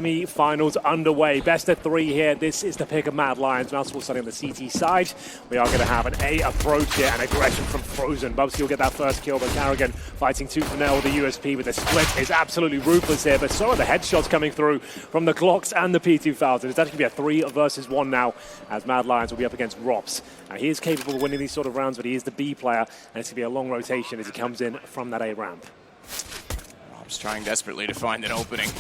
Semi-finals underway. Best of 3 here. This is the pick of Mad Lions. Mousesports starting on the CT side. We are going to have an A approach here and aggression from Frozen. Bubsy will get that first kill, but Carrigan fighting tooth and nail with the USP with the split is absolutely ruthless here. But so are the headshots coming through from the Glocks and the P2000. It's actually going to be a 3 versus 1 now, as Mad Lions will be up against Rops. Now, he is capable of winning these sort of rounds, but he is the B player, and it's going to be a long rotation as he comes in from that A ramp. Rops trying desperately to find an opening.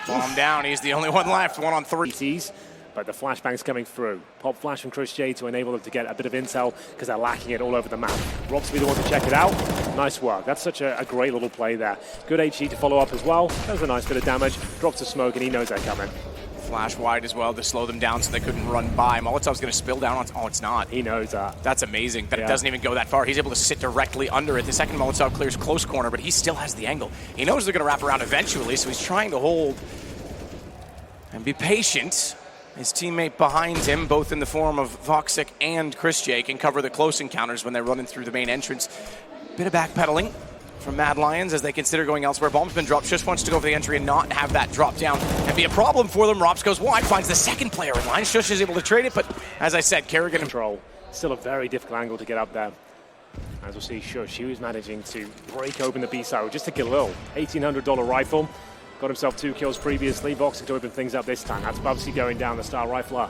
Bomb down, he's the only one left, 1 on 3. But the flashbang's coming through. Pop flash from Chris J to enable them to get a bit of intel because they're lacking it all over the map. Rops will be the one to check it out. Nice work. That's such a great little play there. Good HE to follow up as well. That was a nice bit of damage. Drops the smoke and he knows they're coming. Flash wide as well to slow them down so they couldn't run by. Molotov's going to spill down on... Oh, it's not. He knows that. That's amazing that it doesn't even go that far. He's able to sit directly under it. The second Molotov clears close corner, but he still has the angle. He knows they're going to wrap around eventually, so he's trying to hold and be patient. His teammate behind him, both in the form of Voxic and Chris J, can cover the close encounters when they're running through the main entrance. Bit of backpedaling from Mad Lions as they consider going elsewhere. Bomb's been dropped. Shush wants to go for the entry and not have that drop down and be a problem for them. Rops goes wide, finds the second player in line. Shush is able to trade it, but as I said, Kerrigan control. Still a very difficult angle to get up there. As we'll see, Shush, he was managing to break open the B side with just a Galil. $1,800 rifle. Got himself 2 kills previously. Voxic to open things up this time. That's Bubsy going down, the star rifler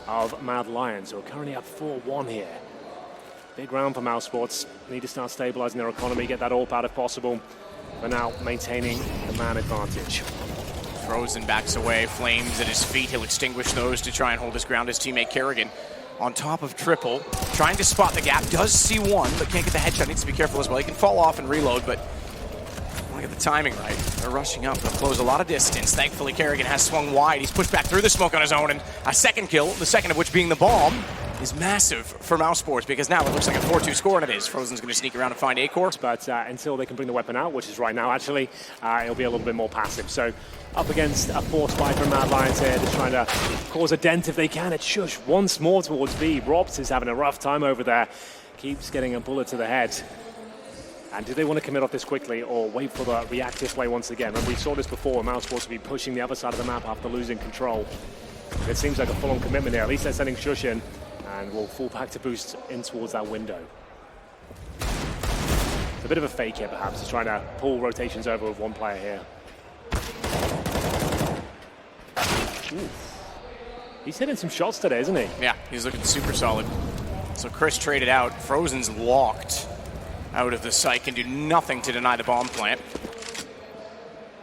of Mad Lions, who are currently up 4-1 here. Big round for Mousesports. Need to start stabilizing their economy, get that AWP out if possible. But now maintaining the man advantage. Frozen backs away, flames at his feet. He'll extinguish those to try and hold his ground. His teammate Kerrigan on top of triple, trying to spot the gap. Does see one, but can't get the headshot. Needs to be careful as well. He can fall off and reload, but want to get the timing right. They're rushing up. They'll close a lot of distance. Thankfully, Kerrigan has swung wide. He's pushed back through the smoke on his own, and a second kill, the second of which being the bomb, is massive for Mousesports because now it looks like a 4-2 score, and it is. Frozen's going to sneak around and find A-Core. But until they can bring the weapon out, which is right now, actually, it'll be a little bit more passive. So up against a force fight from Mad Lions here, just trying to cause a dent if they can. It's Shush once more towards B. Rops is having a rough time over there. Keeps getting a bullet to the head. And do they want to commit off this quickly or wait for the reactive play once again? And we saw this before, Mousesports will be pushing the other side of the map after losing control. It seems like a full-on commitment here. At least they're sending Shush in, and we'll fall back to boost in towards that window. It's a bit of a fake here, perhaps. He's trying to pull rotations over with one player here. Ooh. He's hitting some shots today, isn't he? Yeah, he's looking super solid. So Chris traded out. Frozen's locked out of the site, can do nothing to deny the bomb plant.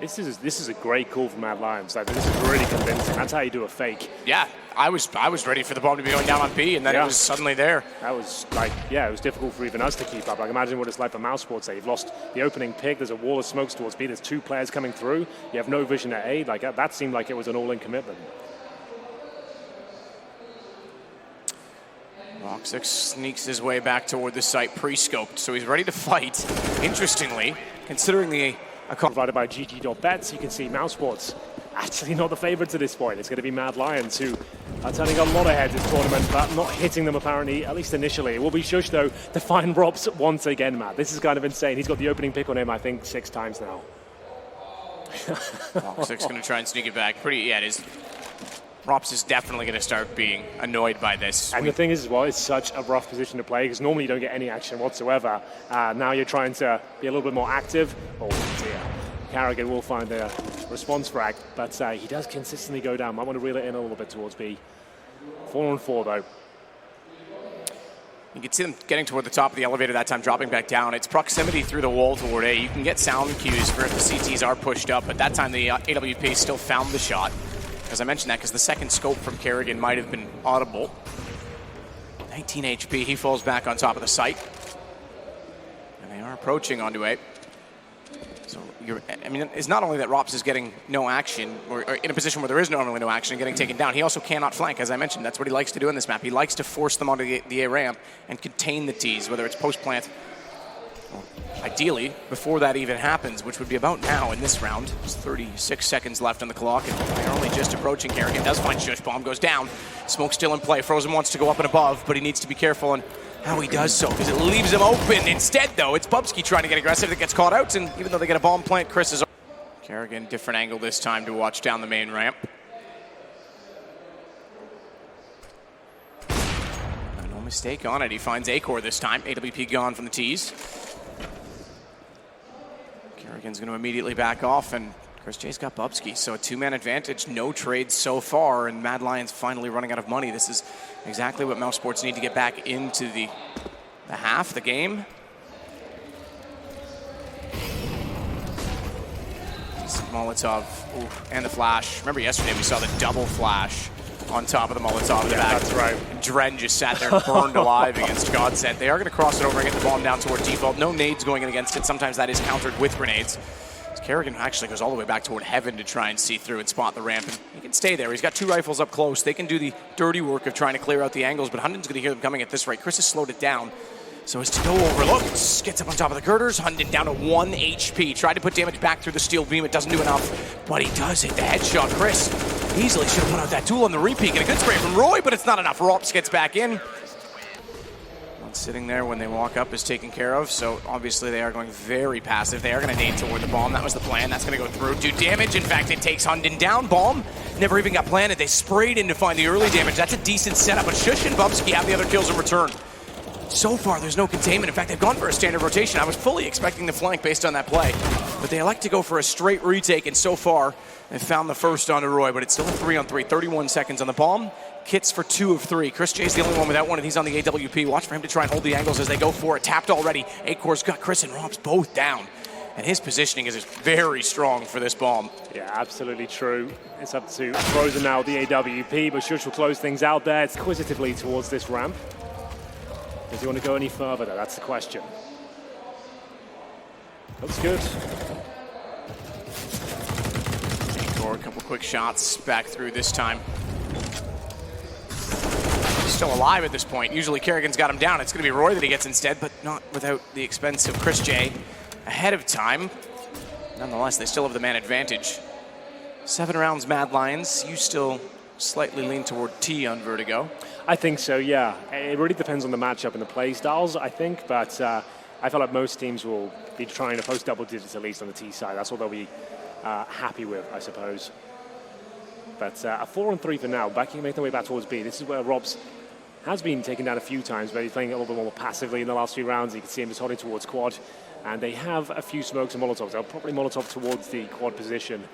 This is a great call from Mad Lions. Like, this is really convincing. That's how you do a fake. Yeah, I was ready for the bomb to be going down on B, and then it was suddenly there. That was like, it was difficult for even us to keep up. Like, imagine what it's like for Mousesports. You've lost the opening pick. There's a wall of smokes towards B. There's 2 players coming through. You have no vision at A. Like, that seemed like it was an all-in commitment. Voxic sneaks his way back toward the site, pre-scoped, so he's ready to fight. Interestingly, considering the provided by GG.bets, you can see Mousesports actually not the favorites at this point. It's going to be Mad Lions, who are turning a lot of heads this tournament, but not hitting them apparently, at least initially. It will be Shush, though, to find Rops once again, Matt. This is kind of insane. He's got the opening pick on him, I think, 6 times now. Voxic's going to try and sneak it back. It is. Rops is definitely going to start being annoyed by this. And the thing is, as well, it's such a rough position to play because normally you don't get any action whatsoever. Now you're trying to be a little bit more active. Oh dear. Carrigan will find a response frag, but he does consistently go down. Might want to reel it in a little bit towards B. 4-on-4 though. You can see them getting toward the top of the elevator that time, dropping back down. It's proximity through the wall toward A. You can get sound cues for if the CTs are pushed up, but that time the AWP still found the shot. As I mentioned that because the second scope from Kerrigan might have been audible. 19 HP, he falls back on top of the site. And they are approaching onto A. So, it's not only that Rops is getting no action, or in a position where there is normally no action and getting taken down, he also cannot flank, as I mentioned. That's what he likes to do in this map. He likes to force them onto the A ramp and contain the Ts, whether it's post-plant. Ideally, before that even happens, which would be about now in this round. There's 36 seconds left on the clock, and they're only just approaching. Kerrigan does find Shush. Bomb goes down. Smoke still in play. Frozen wants to go up and above, but he needs to be careful on how he does so, because it leaves him open. Instead, though, it's Bubsky trying to get aggressive that gets caught out, and even though they get a bomb plant, Chris is... Kerrigan, different angle this time to watch down the main ramp. No mistake on it. He finds Acor this time. AWP gone from the tees. Kerrigan's going to immediately back off, and Chris J's got Bubsky, so a two-man advantage. No trades so far, and Mad Lions finally running out of money. This is exactly what Mousesports need to get back into the half, the game. Molotov, ooh, and the flash. Remember yesterday we saw the double flash on top of the Molotov in the back. That's right. Dren just sat there and burned alive against Godsent. They are going to cross it over and get the bomb down toward default. No nades going in against it. Sometimes that is countered with grenades. Kerrigan actually goes all the way back toward heaven to try and see through and spot the ramp. And he can stay there. He's got two rifles up close. They can do the dirty work of trying to clear out the angles, but Hunden's going to hear them coming at this rate. Chris has slowed it down so as to go overlook. Gets up on top of the girders. Hunden down to 1 HP. Tried to put damage back through the steel beam. It doesn't do enough, but he does hit the headshot. Chris easily should have put out that tool on the repeat. And a good spray from Roy, but it's not enough. Rops gets back in. Sitting there when they walk up is taken care of, so obviously they are going very passive. They are going to nade toward the bomb. That was the plan. That's going to go through, do damage. In fact, it takes Hunden down. Bomb never even got planted. They sprayed in to find the early damage. That's a decent setup, but Shush and Bubsky have the other kills in return. So far, there's no containment. In fact, they've gone for a standard rotation. I was fully expecting the flank based on that play, but they like to go for a straight retake, and so far, they've found the first onto Roy, but it's still a 3-on-3, 31 seconds on the bomb. Kits for 2 of 3. Chris J's the only one without one, and he's on the AWP. Watch for him to try and hold the angles as they go for it. Tapped already. Acor's got Chris and Robs both down. And his positioning is very strong for this bomb. Yeah, absolutely true. It's up to Frozen now, the AWP, but Shush will close things out there. It's inquisitively towards this ramp. Does he want to go any further, though? That's the question. Looks good. Acor, a couple quick shots back through this time. Still alive at this point. Usually Kerrigan's got him down. It's going to be Roy that he gets instead, but not without the expense of Chris J ahead of time. Nonetheless, they still have the man advantage. 7 rounds, Mad Lions. You still slightly lean toward T on Vertigo. I think so, yeah. It really depends on the matchup and the play styles, I think, but I feel like most teams will be trying to post double digits at least on the T side. That's what they'll be happy with, I suppose. But a 4-on-3 for now. Making their way back towards B. This is where Robs has been taken down a few times, but he's playing a little bit more passively in the last few rounds. You can see him just holding towards quad, and they have a few smokes and molotovs. They'll probably molotov towards the quad position,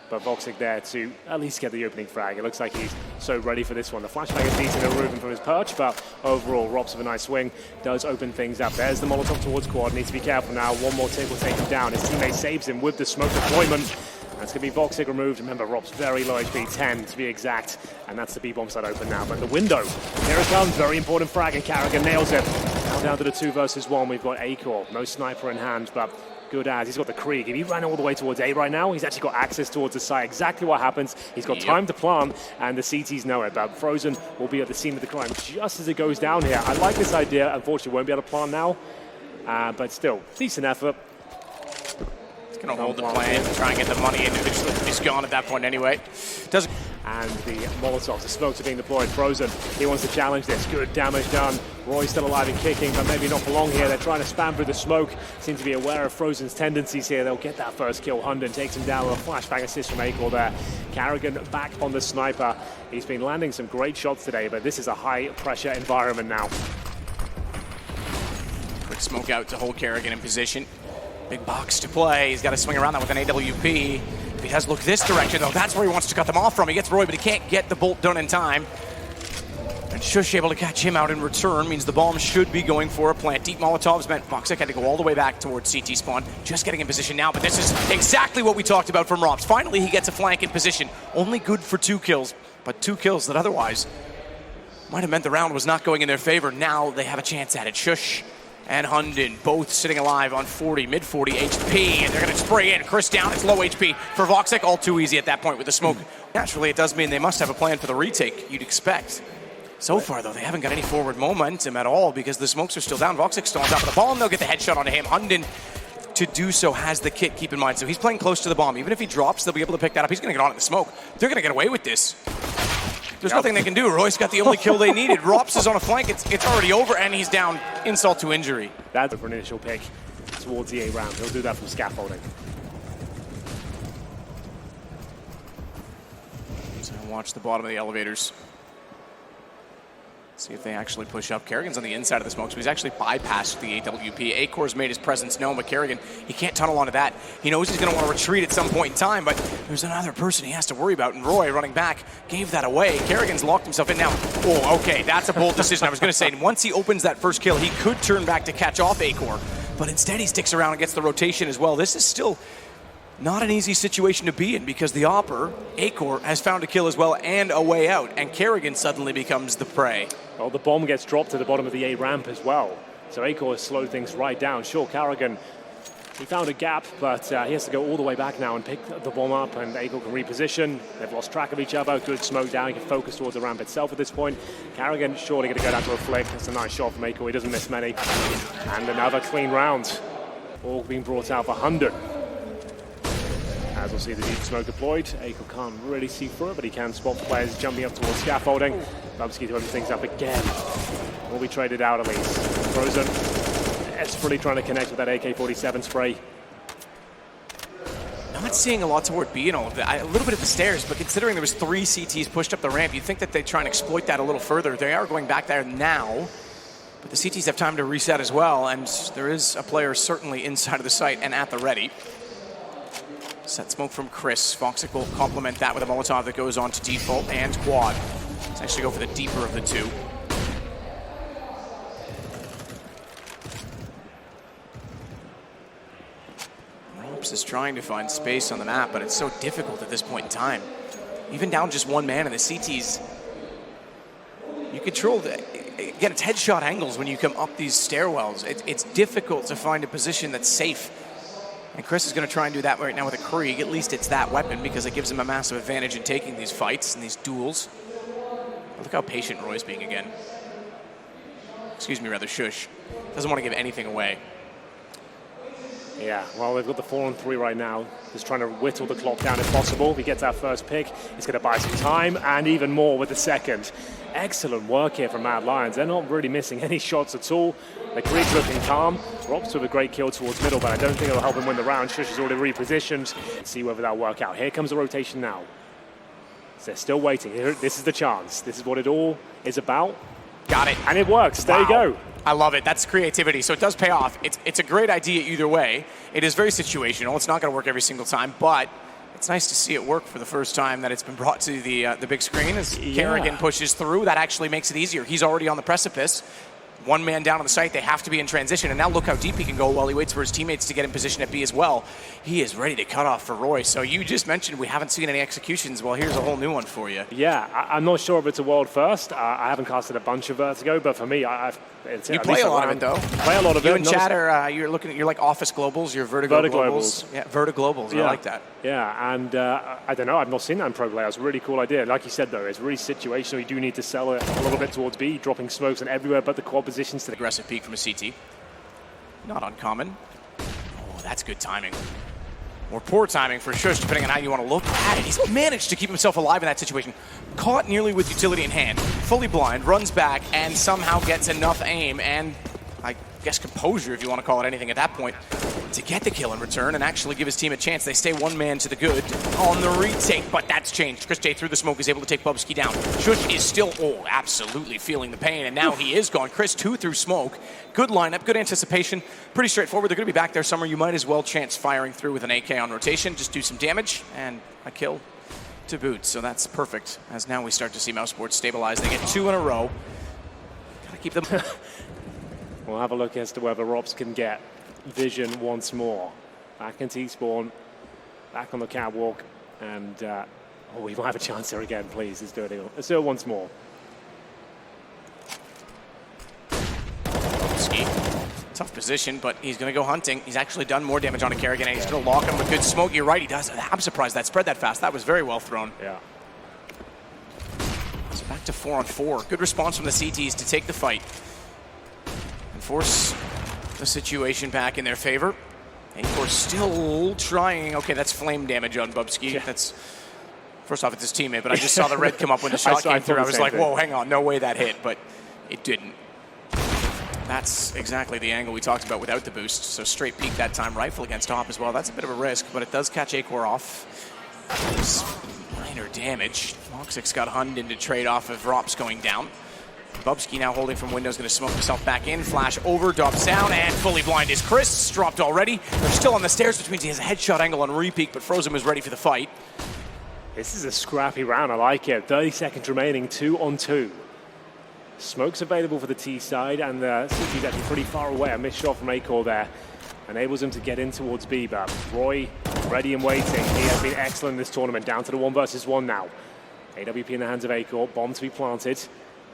but Voxic there to at least get the opening frag. It looks like he's so ready for this one. The flashbang is decent to remove him from his perch, but overall, Robs with a nice swing does open things up. There's the molotov towards quad. Needs to be careful now. One more tick will take him down. His teammate saves him with the smoke deployment. That's going to be Voxic removed. Remember, Rob's very low HP, 10 to be exact, and that's the B-bomb side open now. But the window, here it comes, very important frag, and Kerrigan nails it. Now down to the 2 versus 1, we've got Acor, no sniper in hand, but good as. He's got the Krieg. If he ran all the way towards A right now, he's actually got access towards the site. Exactly what happens. He's got time to plant, and the CTs know it. But Frozen will be at the scene of the crime just as it goes down here. I like this idea. Unfortunately, won't be able to plant now, but still, decent effort. Going to hold the plan and try and get the money individually. He's gone at that point anyway. Doesn't. And the Molotovs, the smokes are being deployed. Frozen, he wants to challenge this. Good damage done. Roy's still alive and kicking, but maybe not for long here. They're trying to spam through the smoke. Seem to be aware of Frozen's tendencies here. They'll get that first kill. Hunden takes him down with a flashbang assist from Acor there. Kerrigan back on the sniper. He's been landing some great shots today, but this is a high-pressure environment now. Quick smoke out to hold Kerrigan in position. Big box to play. He's got to swing around that with an AWP. If he does look this direction, though, that's where he wants to cut them off from. He gets Roy, but he can't get the bolt done in time. And Shush able to catch him out in return means the bomb should be going for a plant. Deep Molotovs meant Voxic had to go all the way back towards CT spawn. Just getting in position now, but this is exactly what we talked about from Robs. Finally, he gets a flank in position. Only good for 2 kills, but 2 kills that otherwise might have meant the round was not going in their favor. Now they have a chance at it. Shush and Hunden both sitting alive on 40, mid-40 HP, and they're going to spray in. Chris down, it's low HP for Voxic, all too easy at that point with the smoke. Naturally, it does mean they must have a plan for the retake, you'd expect. So far, though, they haven't got any forward momentum at all because the smokes are still down. Vocic's still on top of the bomb. They'll get the headshot onto him. Hunden, to do so, has the kit, keep in mind. So he's playing close to the bomb. Even if he drops, they'll be able to pick that up. He's going to get on at the smoke. They're going to get away with this. There's nothing they can do. Roy's got the only kill they needed. Rops is on a flank. It's already over, and he's down. Insult to injury. That's for an initial pick towards the A round. He'll do that from scaffolding. and watch the bottom of the elevators. See if they actually push up. Kerrigan's on the inside of the smoke, so he's actually bypassed the AWP. Acor's made his presence known, but Kerrigan, he can't tunnel onto that. He knows he's going to want to retreat at some point in time, but there's another person he has to worry about, and Roy, running back, gave that away. Kerrigan's locked himself in now. Oh, okay, that's a bold decision. I was going to say, once he opens that first kill, he could turn back to catch off Acor, but instead he sticks around and gets the rotation as well. This is still not an easy situation to be in because the Opper, Acor, has found a kill as well and a way out, and Kerrigan suddenly becomes the prey. Well, the bomb gets dropped to the bottom of the A ramp as well. So Acor has slowed things right down. Sure, Kerrigan, he found a gap, but he has to go all the way back now and pick the bomb up, and Acor can reposition. They've lost track of each other. Good smoke down. He can focus towards the ramp itself at this point. Kerrigan surely going to go down to a flick. That's a nice shot from Acor. He doesn't miss many. And another clean round. All being brought out for 100. As we'll see the deep smoke deployed, Acor can't really see through it, but he can spot players jumping up towards scaffolding. Bubsky to open things up again. Will be traded out at least. Frozen, desperately trying to connect with that AK-47 spray. Not seeing a lot toward B in all of that. A little bit at the stairs, but considering there was 3 CTs pushed up the ramp, you'd think that they'd try and exploit that a little further. They are going back there now, but the CTs have time to reset as well, and there is a player certainly inside of the site and at the ready. Set smoke from Chris. Foxic will complement that with a Molotov that goes on to default and quad. Let's actually go for the deeper of the two. Ropes is trying to find space on the map, but it's so difficult at this point in time. Even down just one man in the CTs, you control again, it's headshot angles when you come up these stairwells. It's difficult to find a position that's safe. And Chris is going to try and do that right now with a Krieg. At least it's that weapon because it gives him a massive advantage in taking these fights and these duels. But look how patient Roy's being again. Excuse me, rather, shush. Doesn't want to give anything away. Yeah, well, they've got the 4-on-3 right now. Just trying to whittle the clock down if possible. If he gets that first pick, he's going to buy some time, and even more with the second. Excellent work here from Mad Lions. They're not really missing any shots at all. The Krieg's looking calm. Rob's with a great kill towards middle, but I don't think it'll help him win the round. Shush is already repositioned. Let's see whether that'll work out. Here comes the rotation now. So they're still waiting. This is the chance. This is what it all is about. Got it. And it works. There you go. I love it. That's creativity. So it does pay off. It's a great idea either way. It is very situational. It's not going to work every single time, but it's nice to see it work for the first time that it's been brought to the big screen as Kerrigan pushes through. That actually makes it easier. He's already on the precipice. One man down on the site, they have to be in transition, and now look how deep he can go while he waits for his teammates to get in position at B as well. He is ready to cut off for Roy. So you just mentioned we haven't seen any executions. Well, here's a whole new one for you. Yeah, I'm not sure if it's a world first. I haven't casted a bunch of Vertigo, but for me, you play a lot of it, though. Play a lot of it. You and Chad are, you're like Office Globals, you're Vertigo Globals. Yeah, Vertigo Globals, yeah. I like that. Yeah, and I don't know, I've not seen that in pro play. It's a really cool idea. Like you said, though, it's really situational. You do need to sell it a little bit towards B, dropping smokes and everywhere but the quad positions to the aggressive peek from a CT. Not uncommon. Oh, that's good timing. Or poor timing for Shush, depending on how you want to look at it. He's managed to keep himself alive in that situation. Caught nearly with utility in hand, fully blind, runs back, and somehow gets enough aim and, I guess, composure, if you want to call it anything at that point, to get the kill in return and actually give his team a chance. They stay one man to the good on the retake, but that's changed. Chris J through the smoke is able to take Bubsky down. Shush is still, absolutely feeling the pain, and now he is gone. Chris 2 through smoke. Good lineup, good anticipation. Pretty straightforward. They're going to be back there somewhere. You might as well chance firing through with an AK on rotation. Just do some damage and a kill to boot. So that's perfect, as now we start to see Mousesports stabilize. They get 2 in a row. Gotta keep them. We'll have a look as to whether Robs can get vision once more. Back in T-spawn, back on the catwalk, and we might have a chance there again, please. Let's do it. Let's do it once more. Ski. Tough position, but he's going to go hunting. He's actually done more damage on a Kerrigan, and he's going to lock him with good smoke. You're right, he does. I'm surprised that spread that fast. That was very well thrown. Yeah. So back to 4-on-4. Good response from the CTs to take the fight and force the situation back in their favor. Acor still trying. Okay, that's flame damage on Bubsky. Yeah. That's, first off, it's his teammate, but I just saw the red come up when the shot came through. I was like, whoa, hang on, no way that hit, but it didn't. That's exactly the angle we talked about without the boost. So straight peek that time, rifle against top as well. That's a bit of a risk, but it does catch Acor off. Minor damage. Moxic's got Hund in to trade off of Rops going down. Bubsky now holding from windows, going to smoke himself back in. Flash over, drops down, and fully blind is Chris. Dropped already. They're still on the stairs, which means he has a headshot angle on Repeak, but Frozen is ready for the fight. This is a scrappy round, I like it. 30 seconds remaining, 2-on-2. Smoke's available for the T side, and the City's actually pretty far away. A missed shot from Acor there enables him to get in towards B, but Roy ready and waiting. He has been excellent in this tournament, down to the 1 versus 1 now. AWP in the hands of Acor, bomb to be planted.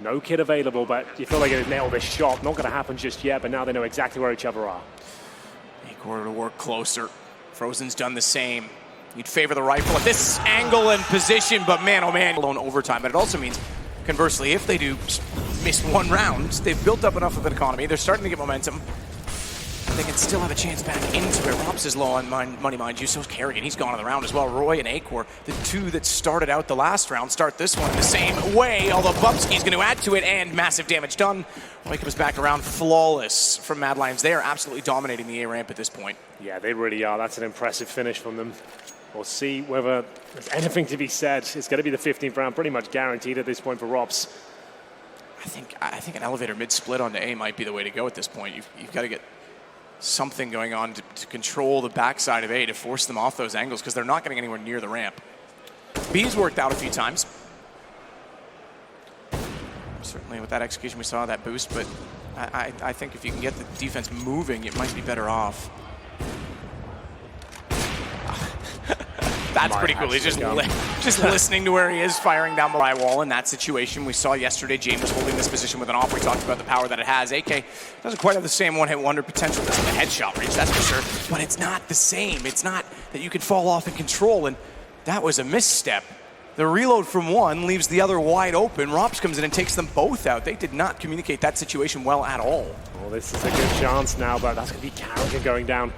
No kid available, but you feel like they nailed this shot. Not going to happen just yet, but now they know exactly where each other are. Acor to work closer. Frozen's done the same. You'd favor the rifle at this angle and position, but man, oh man, alone overtime. But it also means, conversely, if they do miss 1 round, they've built up enough of an economy. They're starting to get momentum. They can still have a chance back into it. Rops is low on money, mind you. So's Kerrigan. He's gone on the round as well. Roy and Acor, the 2 that started out the last round, start this one in the same way. Although Bubsky's going to add to it, and massive damage done. Roy comes back around flawless from Mad Lions. They are absolutely dominating the A ramp at this point. Yeah, they really are. That's an impressive finish from them. We'll see whether there's anything to be said. It's going to be the 15th round, pretty much guaranteed at this point for Rops. I think an elevator mid-split onto A might be the way to go at this point. You've got to get something going on to control the backside of A to force them off those angles, because they're not getting anywhere near the ramp. B's worked out a few times. Certainly with that execution we saw that boost, but I think if you can get the defense moving, it might be better off. That's pretty cool. He's just listening to where he is, firing down the wall in that situation. We saw yesterday Jane was holding this position with an off. We talked about the power that it has. AK doesn't quite have the same one-hit wonder potential as the headshot reach, that's for sure. But it's not the same. It's not that you can fall off and control, and that was a misstep. The reload from one leaves the other wide open. Rops comes in and takes them both out. They did not communicate that situation well at all. Well, this is a good chance now, but that's going to be Kerrigan going down.